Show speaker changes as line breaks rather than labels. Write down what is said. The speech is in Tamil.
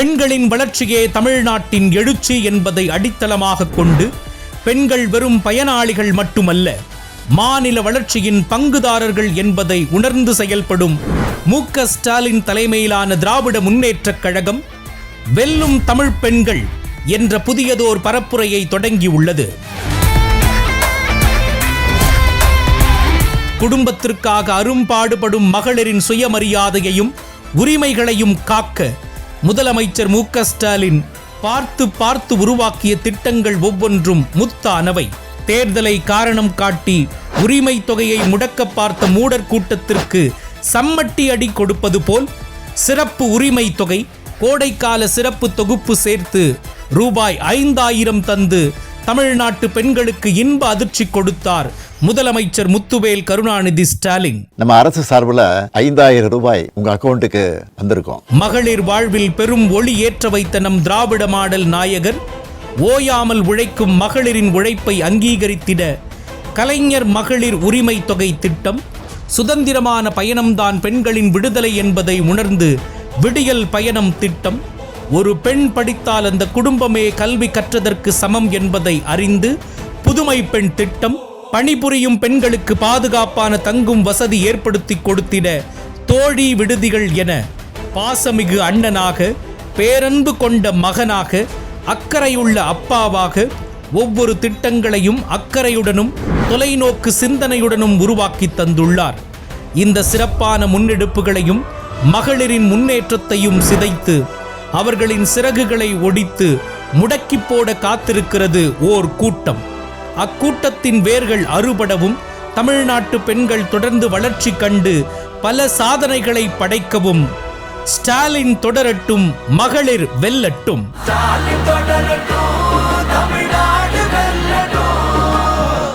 பெண்களின் வளர்ச்சியே தமிழ்நாட்டின் எழுச்சி என்பதை அடித்தளமாக கொண்டு பெண்கள் வெறும் பயனாளிகள் மட்டுமல்ல, மாநில வளர்ச்சியின் பங்குதாரர்கள் என்பதை உணர்ந்து செயல்படும் மு.க. ஸ்டாலின் தலைமையிலான திராவிட முன்னேற்றக் கழகம் வெல்லும் தமிழ் பெண்கள் என்ற புதியதோர் பரப்புரையை தொடங்கியுள்ளது. குடும்பத்திற்காக அரும்பாடுபடும் மகளிரின் சுயமரியாதையையும் உரிமைகளையும் காக்க முதலமைச்சர் மு.க. ஸ்டாலின் பார்த்து உருவாக்கிய திட்டங்கள் ஒவ்வொன்றும் முத்தானவை. தேர்தலை காரணம் காட்டி உரிமை தொகையை முடக்க பார்த்த மூடர் கூட்டத்திற்கு சம்மட்டி அடி கொடுப்பது போல் சிறப்பு உரிமை தொகை, கோடைக்கால சிறப்பு தொகுப்பு சேர்த்து ரூபாய் 5000 தந்து தமிழ்நாட்டு பெண்களுக்கு இன்ப அதிர்ச்சி கொடுத்தார் முதலமைச்சர் முத்துவேல் கருணாநிதி ஸ்டாலின்.
நம்ம அரசு சார்பில் 5000 ரூபாய் உங்க அக்கௌண்ட்டுக்கு வந்திருக்கோம்.
மகளிர் வாழ்வில் பெரும் ஒளி ஏற்ற வைத்த நம் திராவிட மாடல் நாயகர் ஓயாமல் உழைக்கும் மகளிரின் உழைப்பை அங்கீகரித்திட கலைஞர் மகளிர் உரிமை தொகை திட்டம், சுதந்திரமான பயணம்தான் பெண்களின் விடுதலை என்பதை உணர்ந்து விடியல் பயணம் திட்டம், ஒரு பெண் படித்தால் அந்த குடும்பமே கல்வி கற்றதற்கு சமம் என்பதை அறிந்து புதுமை பெண் திட்டம், பணிபுரியும் பெண்களுக்கு பாதுகாப்பான தங்கும் வசதி ஏற்படுத்தி கொடுத்திட தோழி விடுதிகள் என பாசமிகு அண்ணனாக, பேரன்பு கொண்ட மகனாக, அக்கறையுள்ள அப்பாவாக ஒவ்வொரு திட்டங்களையும் அக்கறையுடனும் தொலைநோக்கு சிந்தனையுடனும் உருவாக்கி தந்துள்ளார். இந்த சிறப்பான முன்னெடுப்புகளையும் மகளிரின் முன்னேற்றத்தையும் சிதைத்து அவர்களின் சிறகுகளை ஒடித்து முடக்கி போட காத்திருக்கிறது ஓர் கூட்டம். அக்கூட்டத்தின் வேர்கள் அறுபடவும் தமிழ்நாட்டு பெண்கள் தொடர்ந்து வளர்ச்சி கண்டு பல சாதனைகளை படைக்கவும் ஸ்டாலின் தொடரட்டும், மகளிர் வெல்லட்டும்.